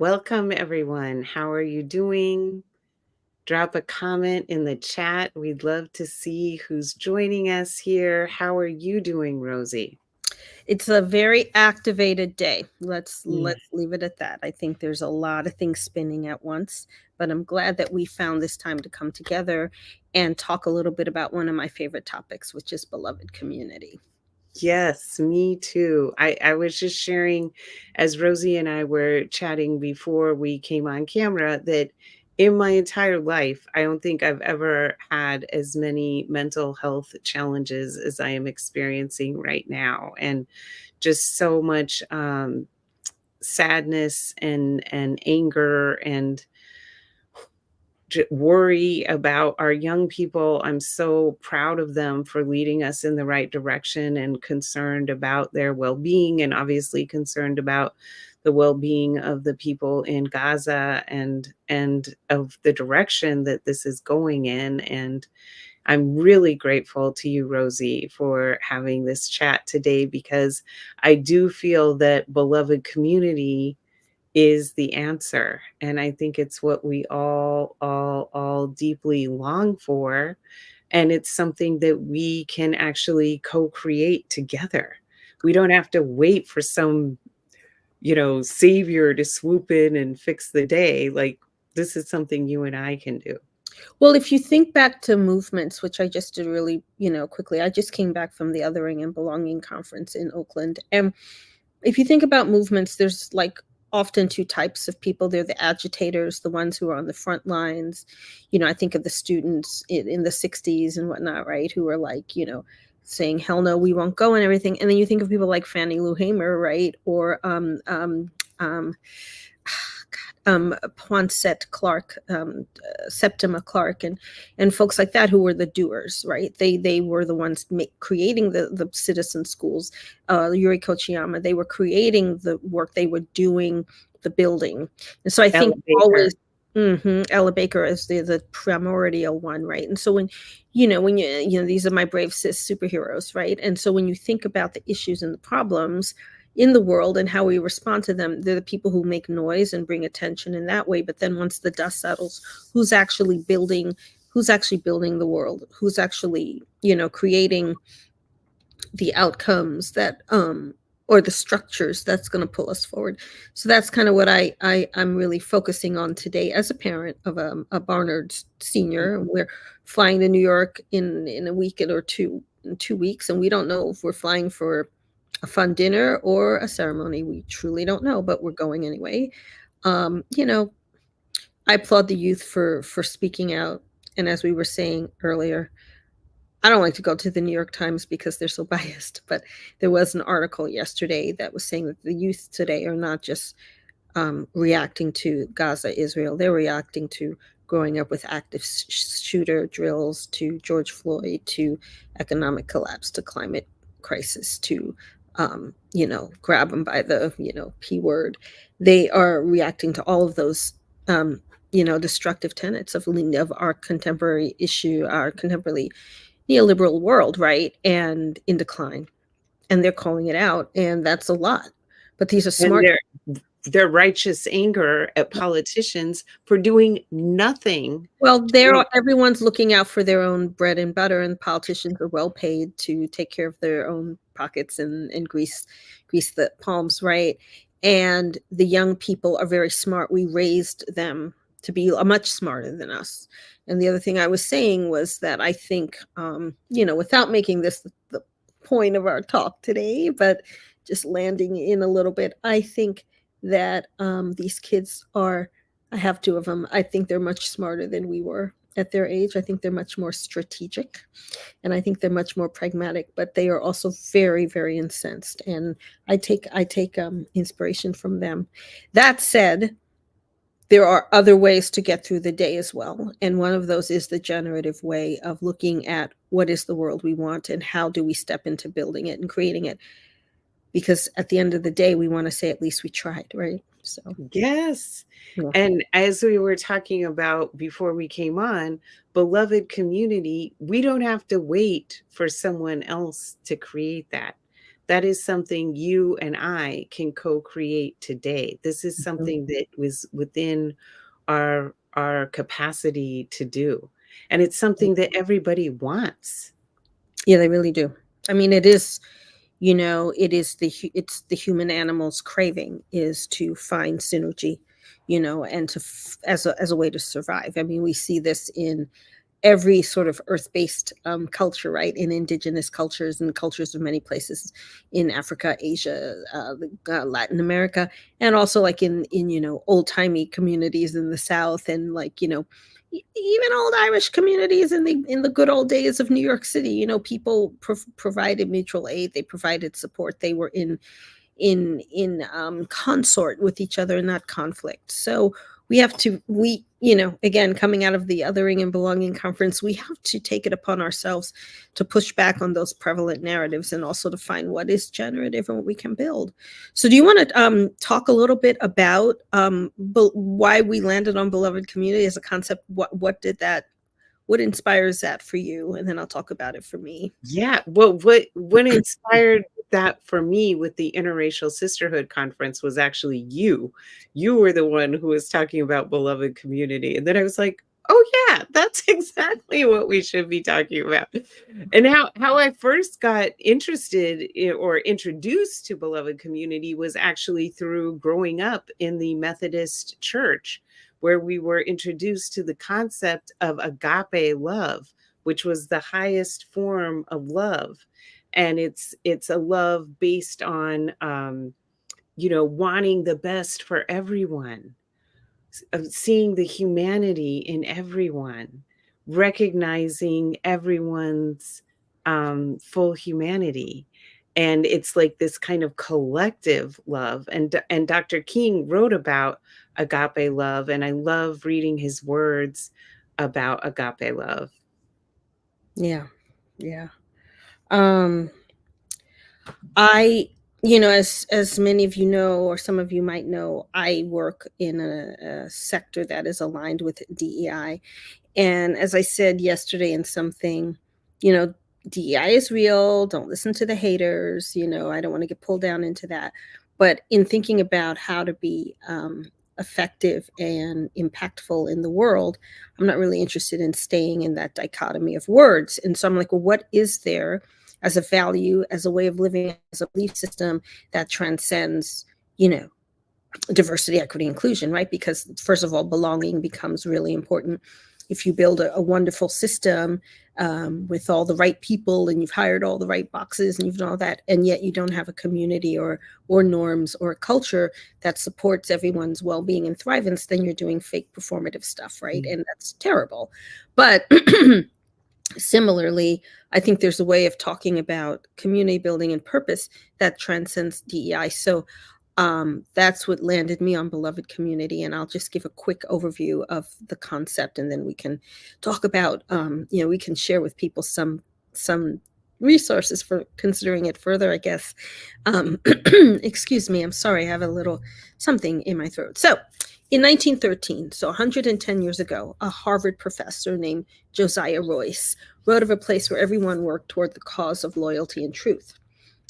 Welcome, everyone. How are you doing? Drop a comment in the chat. We'd love to see who's joining us here. How are you doing, Rosie? It's a very activated day. Let's Mm. leave it at that. I think there's a lot of things spinning at once, but I'm glad that we found this time to come together and talk a little bit about one of my favorite topics, which is beloved community. Yes, me too. I was just sharing as Rosie and I were chatting before we came on camera that in my entire life, I don't think I've ever had as many mental health challenges as I am experiencing right now. And just so much sadness and anger and worry about our young people. I'm so proud of them for leading us in the right direction and concerned about their well-being, and obviously concerned about the well-being of the people in Gaza and of the direction that this is going in. And I'm really grateful to you, Rosie, for having this chat today, because I do feel that beloved community is the answer. And I think it's what we all deeply long for. And it's something that we can actually co-create together. We don't have to wait for some, savior to swoop in and fix the day. Like, this is something you and I can do. Well, if you think back to movements, which I just did really, quickly, I just came back from the Othering and Belonging Conference in Oakland. And if you think about movements, there's like often two types of people. They're the agitators, the ones who are on the front lines. I think of the students in the 60s and whatnot, right? Who are like, saying, hell no, we won't go and everything. And then you think of people like Fannie Lou Hamer, right? Or Poinsett Clark, Septima Clark, and folks like that who were the doers, right? They were the ones creating the citizen schools. Yuri Kochiyama, they were creating the work, they were doing the building, and so I think always. Ella Baker is the primordial one, right? And so when these are my brave sis superheroes, right? And so when you think about the issues and the problems in the world and how we respond to them, they're the people who make noise and bring attention in that way. But then once the dust settles, who's actually building the world? Who's actually, creating the outcomes that or the structures that's going to pull us forward. So that's kind of what I'm really focusing on today as a parent of a Barnard senior. We're flying to New York in a week or two, in 2 weeks, and we don't know if we're flying for a fun dinner or a ceremony. We truly don't know, but we're going anyway. I applaud the youth for speaking out. And as we were saying earlier, I don't like to go to the New York Times because they're so biased, but there was an article yesterday that was saying that the youth today are not just reacting to Gaza, Israel. They're reacting to growing up with active shooter drills, to George Floyd, to economic collapse, to climate crisis, to grab them by the P word. They are reacting to all of those destructive tenets of our contemporary issue, our contemporary neoliberal world, right? And in decline. And they're calling it out. And that's a lot. But these are smart. And their righteous anger at politicians for doing nothing. Well, everyone's looking out for their own bread and butter, and politicians are well paid to take care of their own pockets and grease the palms, right? And the young people are very smart. We raised them to be much smarter than us. And the other thing I was saying was that I think, without making this the point of our talk today, but just landing in a little bit, I think that these kids are, I have two of them, I think they're much smarter than we were at their age. I think they're much more strategic, and I think they're much more pragmatic, but they are also very, very incensed. And I take inspiration from them. That said, there are other ways to get through the day as well. And one of those is the generative way of looking at what is the world we want and how do we step into building it and creating it. Because at the end of the day, we want to say at least we tried, right? So yes. yeah. And as we were talking about before we came on, beloved community, we don't have to wait for someone else to create that. that is something you and I can co-create today. This is Mhm. something that was within our capacity to do. And it's something that everybody wants. Yeah, they really do. I mean, it is, it is it's the human animal's craving is to find synergy, and as a way to survive. I mean, we see this in every sort of earth-based culture, right? In indigenous cultures and cultures of many places in Africa, Asia, Latin America, and also like in old-timey communities in the South, and like even old Irish communities in the good old days of New York City. People provided mutual aid, they provided support, they were in consort with each other, not conflict. So again, coming out of the Othering and Belonging Conference, we have to take it upon ourselves to push back on those prevalent narratives, and also to find what is generative and what we can build. So do you want to talk a little bit about why we landed on beloved community as a concept? What inspires that for you? And then I'll talk about it for me. Yeah, well, what inspired that for me with the Interracial Sisterhood Conference was actually you. You were the one who was talking about beloved community, and then I was like, "Oh, yeah, that's exactly what we should be talking about." And how I first got interested or introduced to beloved community was actually through growing up in the Methodist church, where we were introduced to the concept of agape love, which was the highest form of love. And it's a love based on wanting the best for everyone, of seeing the humanity in everyone, recognizing everyone's full humanity. And it's like this kind of collective love. And Dr. King wrote about agape love, and I love reading his words about agape love. Yeah, yeah. Um, I, as many of you know, or some of you might know, I work in a sector that is aligned with DEI. And as I said yesterday in something, you know, DEI is real. Don't listen to the haters. I don't want to get pulled down into that. But in thinking about how to be effective and impactful in the world, I'm not really interested in staying in that dichotomy of words. And so I'm like, well, what is there as a value, as a way of living, as a belief system that transcends, you know, diversity, equity, inclusion, right? Because first of all, belonging becomes really important. If you build a wonderful system with all the right people, and you've hired all the right boxes, and you've done all that, and yet you don't have a community or norms or a culture that supports everyone's well-being and thrivance, then you're doing fake performative stuff, right? And that's terrible. But similarly, I think there's a way of talking about community building and purpose that transcends DEI. So that's what landed me on beloved community. And I'll just give a quick overview of the concept, and then we can talk about, we can share with people some resources for considering it further, I guess. Excuse me, I'm sorry, I have a little something in my throat. So in 1913, so 110 years ago, a Harvard professor named Josiah Royce wrote of a place where everyone worked toward the cause of loyalty and truth.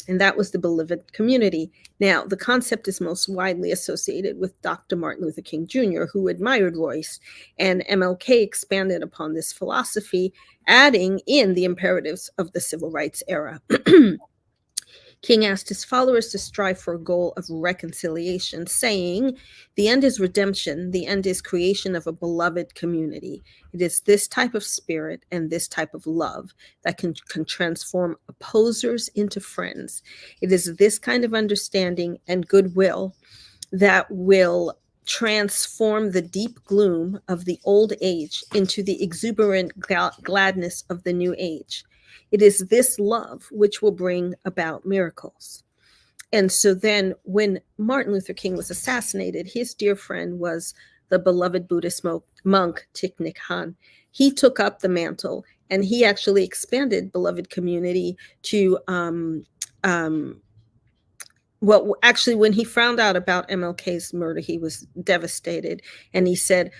And that was the beloved community. Now, the concept is most widely associated with Dr. Martin Luther King Jr., who admired Royce, and MLK expanded upon this philosophy, adding in the imperatives of the civil rights era. King asked his followers to strive for a goal of reconciliation, saying, "The end is redemption, the end is creation of a beloved community. It is this type of spirit and this type of love that can transform opposers into friends. It is this kind of understanding and goodwill that will transform the deep gloom of the old age into the exuberant gladness of the new age. It is this love which will bring about miracles." And so then, when Martin Luther King was assassinated, his dear friend was the beloved Buddhist monk Thich Nhat Hanh. He took up the mantle, and he actually expanded beloved community to well, actually, when he found out about MLK's murder, he was devastated. And he said,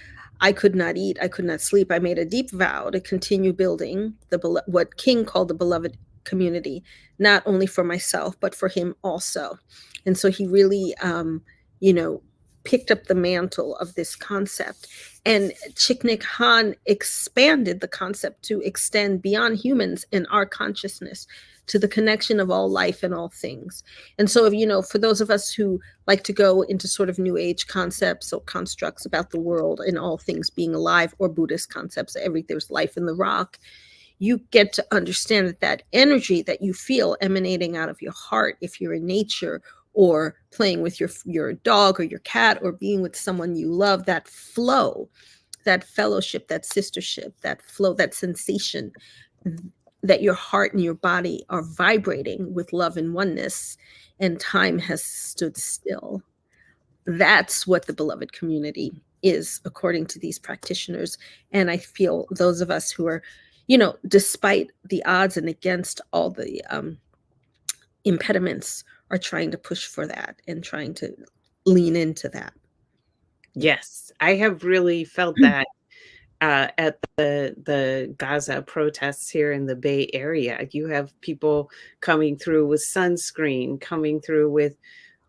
"I could not eat, I could not sleep. I made a deep vow to continue building what King called the beloved community, not only for myself, but for him also. And so he really, you know, picked up the mantle of this concept. And Thich Nhat Hanh expanded the concept to extend beyond humans in our consciousness to the connection of all life and all things. And so, if, you know, for those of us who like to go into sort of new age concepts or constructs about the world and all things being alive, or Buddhist concepts, there's life in the rock, you get to understand that that energy that you feel emanating out of your heart, if you're in nature or playing with your dog or your cat or being with someone you love, that flow, that fellowship, that sistership, that flow, that sensation, that your heart and your body are vibrating with love and oneness, and time has stood still. That's what the beloved community is, according to these practitioners. And I feel those of us who are, you know, despite the odds and against all the impediments, are trying to push for that and trying to lean into that. Yes, I have really felt that at the Gaza protests here in the Bay Area. You have people coming through with sunscreen, coming through with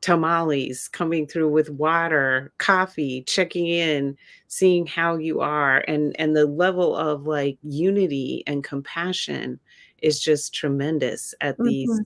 tamales, coming through with water, coffee, checking in, seeing how you are, and the level of like unity and compassion is just tremendous at these Mhm,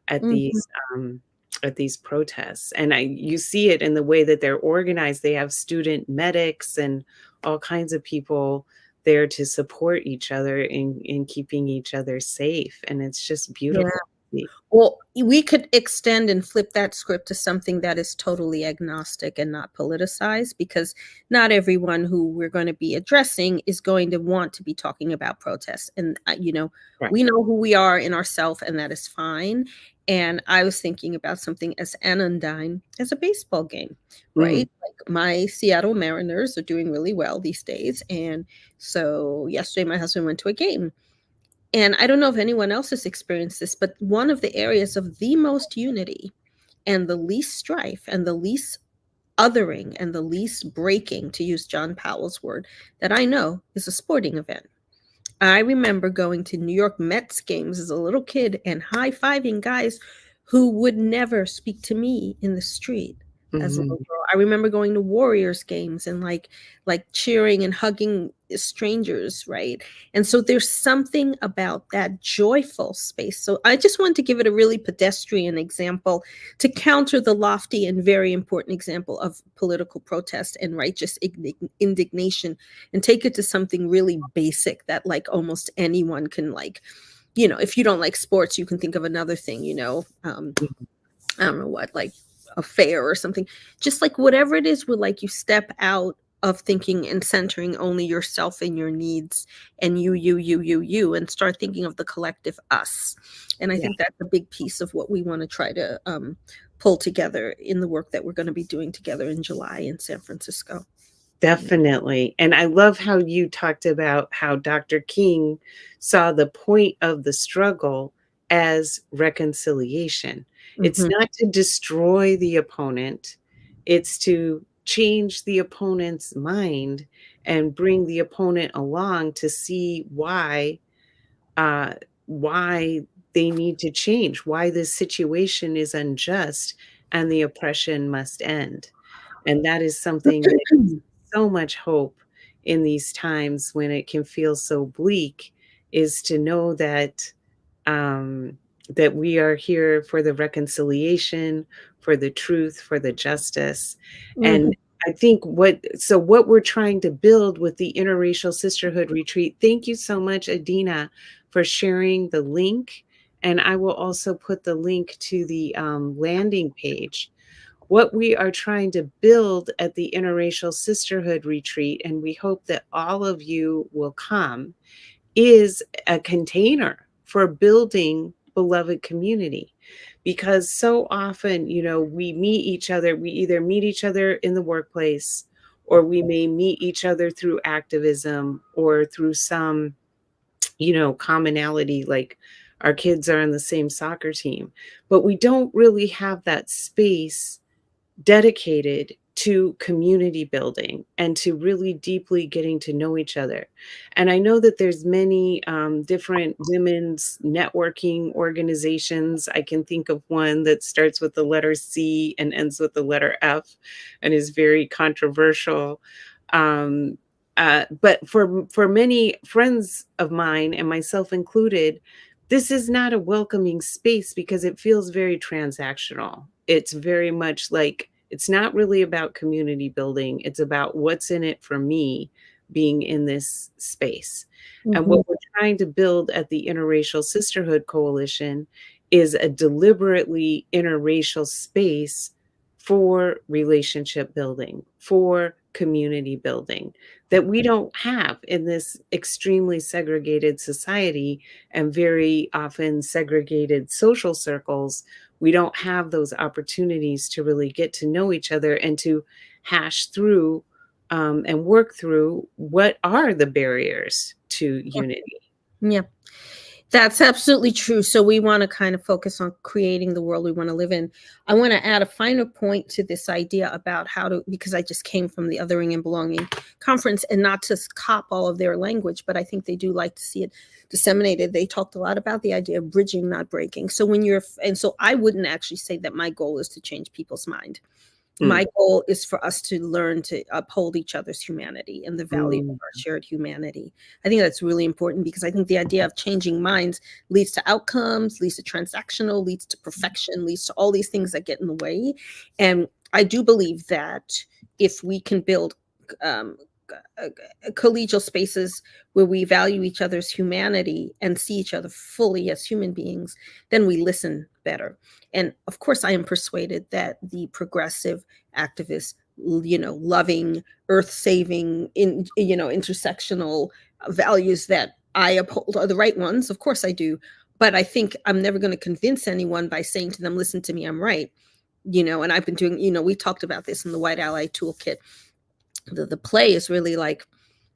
at mhm. these um, at these protests. And you see it in the way that they're organized. They have student medics and all kinds of people there to support each other in keeping each other safe. And it's just Yeah. beautiful to see. Well, we could extend and flip that script to something that is totally agnostic and not politicized, because not everyone who we're going to be addressing is going to want to be talking about protests. And, you know, Right. we know who we are in ourself, and that is fine. And I was thinking about something as anodyne as a baseball game, Mm. right? Like, my Seattle Mariners are doing really well these days. And so yesterday, my husband went to a game, and I don't know if anyone else has experienced this, but one of the areas of the most unity and the least strife and the least othering and the least breaking, to use John Powell's word, that I know is a sporting event. I remember going to New York Mets games as a little kid and high-fiving guys who would never speak to me in the street as a little Mhm. girl. I remember going to Warriors games and like cheering and hugging strangers, right? And so there's something about that joyful space. So I just wanted to give it a really pedestrian example to counter the lofty and very important example of political protest and righteous indignation, and take it to something really basic that like almost anyone can, like, you know, if you don't like sports, you can think of another thing, you know, Mhm. I don't know what, like a fair or something, just like whatever it is, would like you step out of thinking and centering only yourself and your needs and you, and start thinking of the collective us. And I Yeah. think that's a big piece of what we want to try to pull together in the work that we're going to be doing together in July in San Francisco. Definitely. And I love how you talked about how Dr. King saw the point of the struggle as reconciliation. It's Mhm. not to destroy the opponent, it's to change the opponent's mind and bring the opponent along to see uh, why they need to change, why this situation is unjust and the oppression must end. And that is something that gives so much hope in these times when it can feel so bleak, is to know um, that we are here for the reconciliation, for the truth, for the justice. And Mhm. I think what we're trying to build with the Interracial Sisterhood Retreat, thank you so much, Adina, for sharing the link. And I will also put the link to the landing page. What we are trying to build at the Interracial Sisterhood Retreat, and we hope that all of you will come, is a container for building beloved community. Because so often, you know, we either meet each other in the workplace, or we may meet each other through activism or through some, you know, commonality, like our kids are on the same soccer team, but we don't really have that space dedicated to community building and to really deeply getting to know each other. And I know that there's many different women's networking organizations. I can think of one that starts with the letter C and ends with the letter F and is very controversial. Um, but for many friends of mine and myself included, this is not a welcoming space because it feels very transactional. It's very much like it's not really about community building. It's about what's in it for me being in this space. And Mhm. what we're trying to build at the Interracial Sisterhood Coalition is a deliberately interracial space for relationship building, for community building that we don't have in this extremely segregated society and very often segregated social circles. We don't have those opportunities to really get to know each other and to hash through and work through what are the barriers to unity. Yeah. That's absolutely true. So we want to kind of focus on creating the world we want to live in. I want to add a final point to this idea about how to, because I just came from the Othering and Belonging conference, and not to cop all of their language, but I think they do like to see it disseminated. They talked a lot about the idea of bridging, not breaking. So and so I wouldn't actually say that my goal is to change people's mind. Mm, My goal is for us to learn to uphold each other's humanity and the value of mm, our shared humanity. I think that's really important because I think the idea of changing minds leads to outcomes, leads to transactional, leads to perfection, leads to all these things that get in the way. And I do believe that if we can build um, collegial spaces where we value each other's humanity and see each other fully as human beings, then we listen better. And of course, I am persuaded that the progressive activists, loving, earth-saving, intersectional values that I uphold are the right ones. Of course, I do. But I think I'm never going to convince anyone by saying to them, "Listen to me, I'm right." And I've been doing. We talked about this in the White Ally Toolkit. The play is really like,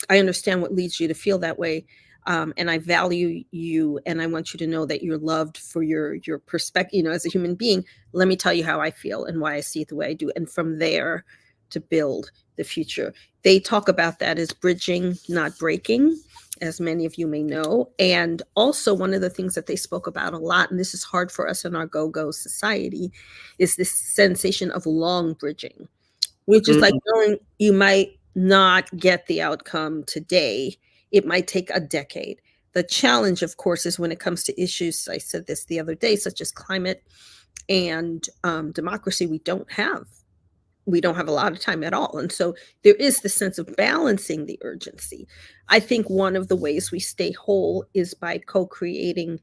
I understand what leads you to feel that way. And I value you, and I want you to know that you're loved for your perspective, as a human being. Let me tell you how I feel and why I see it the way I do. And from there to build the future. They talk about that as bridging, not breaking, as many of you may know. And also one of the things that they spoke about a lot, and this is hard for us in our go-go society, is this sensation of long bridging, which is like mm. knowing you might not get the outcome today. It might take a decade. The challenge, of course, is when it comes to issues, I said this the other day, such as climate and democracy, we don't have a lot of time at all. And so there is the sense of balancing the urgency. I think one of the ways we stay whole is by co-creating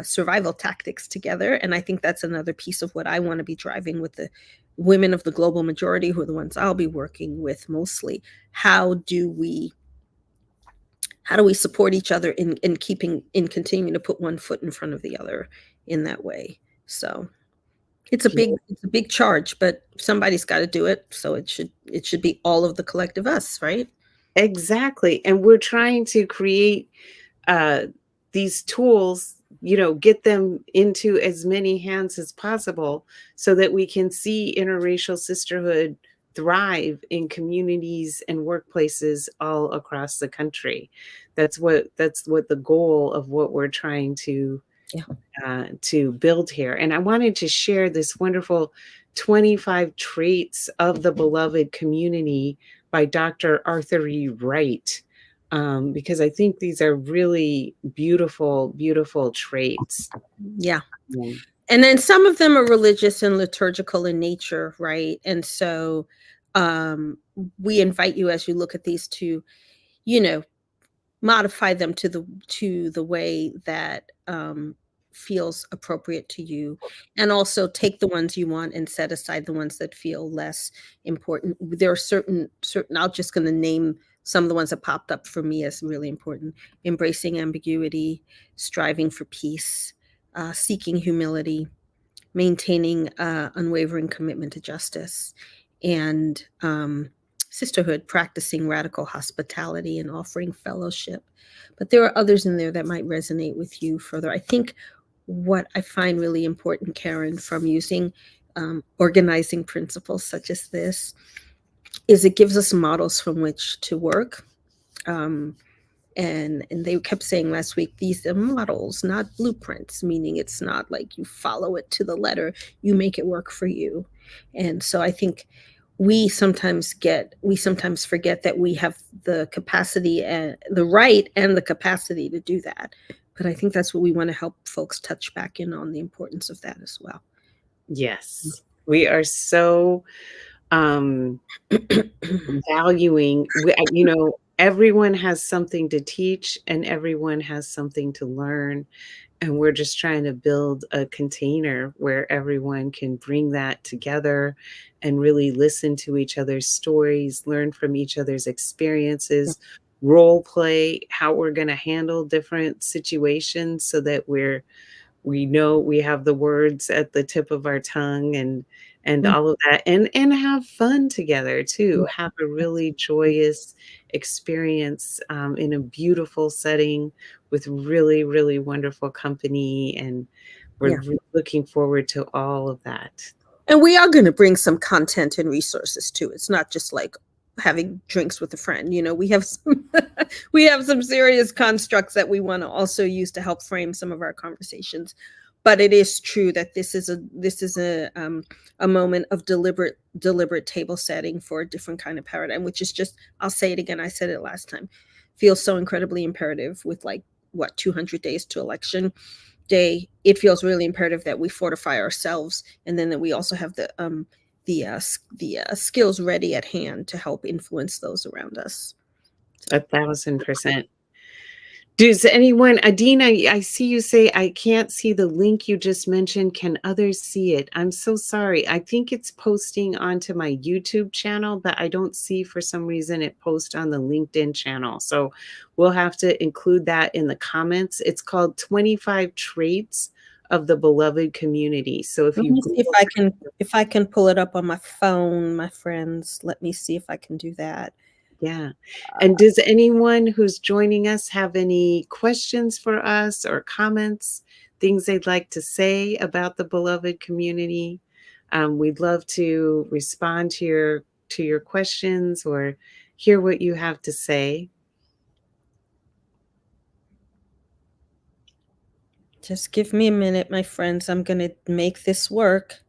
survival tactics together. And I think that's another piece of what I want to be driving with the women of the global majority, who are the ones I'll be working with mostly. How do we support each other in continuing to put one foot in front of the other in that way? So it's a big charge, but somebody's got to do it. So it should be all of the collective us, right? Exactly. And we're trying to create uh, these tools, get them into as many hands as possible so that we can see interracial sisterhood thrive in communities and workplaces all across the country. That's what the goal of what we're trying Yeah. to build here. And I wanted to share this wonderful 25 Traits of the Beloved Community by Dr. Arthur E. Wright, because I think these are really beautiful, beautiful traits. Yeah. Mm. And then some of them are religious and liturgical in nature, right? And so we invite you, as you look at these, to, you know, modify them to the way that feels appropriate to you, and also take the ones you want and set aside the ones that feel less important. There are certain I'm just going to name some of the ones that popped up for me as really important: embracing ambiguity, striving for peace, seeking humility, maintaining unwavering commitment to justice, and sisterhood, practicing radical hospitality and offering fellowship. But there are others in there that might resonate with you further. I think what I find really important, Karen, from using organizing principles such as this is it gives us models from which to work. Um, and they kept saying last week, these are models, not blueprints, meaning it's not like you follow it to the letter, you make it work for you. And so I think we sometimes forget that we have the capacity and the right and the capacity to do that. But I think that's what we want to help folks touch back in on, the importance of that as well. Yes. We are so valuing, everyone has something to teach and everyone has something to learn. And we're just trying to build a container where everyone can bring that together and really listen to each other's stories, learn from each other's experiences, role play how we're going to handle different situations so that we know we have the words at the tip of our tongue and all of that, and have fun together too, have a really joyous experience in a beautiful setting with really, really wonderful company, and we're Yeah. looking forward to all of that. And we are going to bring some content and resources too. It's not just like having drinks with a friend. We have some we have some serious constructs that we want to also use to help frame some of our conversations. But it is true that this is a moment of deliberate table setting for a different kind of paradigm, which is just, I'll say it again, I said it last time, feels so incredibly imperative with 200 days to election day. It feels really imperative that we fortify ourselves, and then that we also have the skills ready at hand to help influence those around us. 1,000%. Does anyone, Adina, I see you say, I can't see the link you just mentioned. Can others see it? I'm so sorry. I think it's posting onto my YouTube channel, but I don't see for some reason it posts on the LinkedIn channel. So we'll have to include that in the comments. It's called 25 Traits of the Beloved Community. So if Let you me see if I can pull it up on my phone, my friends. Let me see if I can do that. Yeah. And does anyone who's joining us have any questions for us or comments, things they'd like to say about the Beloved Community? We'd love to respond to your questions or hear what you have to say. Just give me a minute, my friends. I'm going to make this work.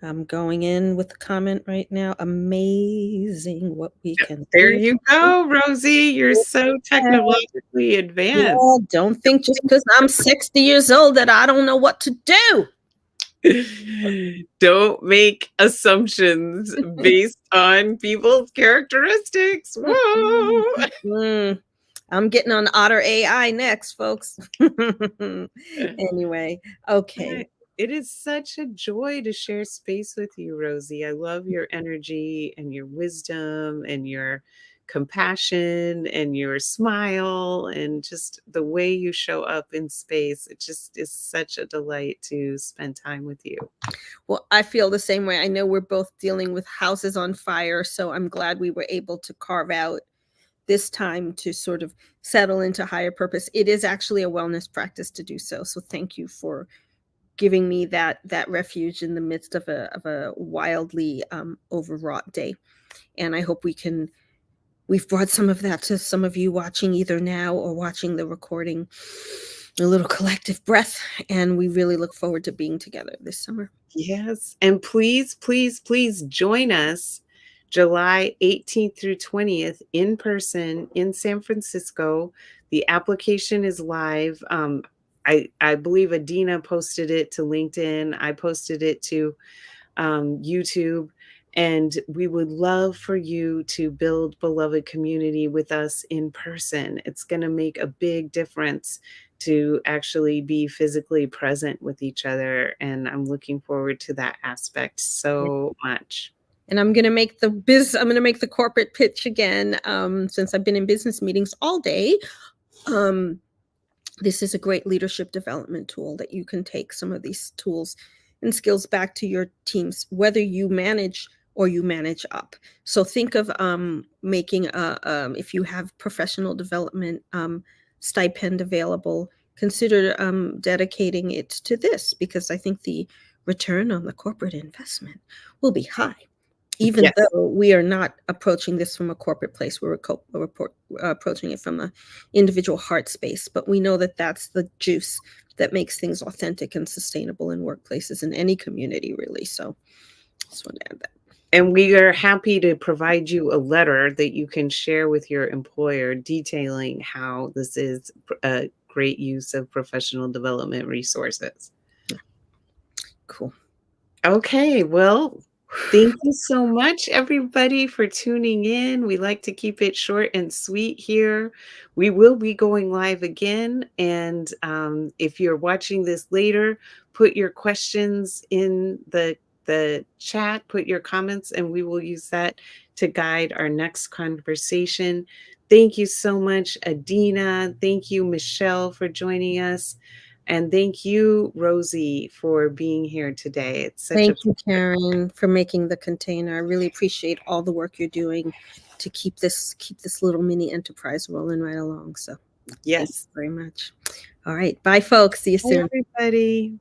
I'm going in with a comment right now. Amazing what we can There do. you go, Rosie. You're so technologically advanced. Yeah, don't think just because I'm 60 years old that I don't know what to do. Don't make assumptions based on people's characteristics. Whoa. I'm getting on Otter AI next, folks. Anyway, okay. It is such a joy to share space with you, Rosie. I love your energy and your wisdom and your compassion and your smile and just the way you show up in space. It just is such a delight to spend time with you. Well, I feel the same way. I know we're both dealing with houses on fire, so I'm glad we were able to carve out this time to sort of settle into higher purpose. It is actually a wellness practice to do so. So thank you for giving me that refuge in the midst of a wildly overwrought day. And I hope we've brought some of that to some of you watching either now or watching the recording, a little collective breath. And we really look forward to being together this summer. Yes. And please, please, please join us July 18th through 20th in person in San Francisco. The application is live. I believe Adina posted it to LinkedIn. I posted it to YouTube. And we would love for you to build Beloved Community with us in person. It's going to make a big difference to actually be physically present with each other. And I'm looking forward to that aspect so much. And I'm going to make the corporate pitch again, since I've been in business meetings all day. This is a great leadership development tool that you can take some of these tools and skills back to your teams, whether you manage or you manage up. So think of making if you have professional development stipend available, consider dedicating it to this, because I think the return on the corporate investment will be high, even Yes. though we are not approaching this from a corporate place. Approaching it from an individual heart space. But we know that that's the juice that makes things authentic and sustainable in workplaces in any community, really. So just want to add that. And we are happy to provide you a letter that you can share with your employer detailing how this is a great use of professional development resources. Cool. Okay, well, thank you so much, everybody, for tuning in. We like to keep it short and sweet here. We will be going live again. And if you're watching this later, put your questions in the chat, put your comments, and we will use that to guide our next conversation. Thank you so much, Adina. Thank you, Michelle, for joining us. And thank you, Rosie, for being here today. It's such a Thank you, Karen, for making the container. I really appreciate all the work you're doing to keep this little mini enterprise rolling right along. So thank you yes. very much. All right. Bye, folks. See you Bye, soon. everybody.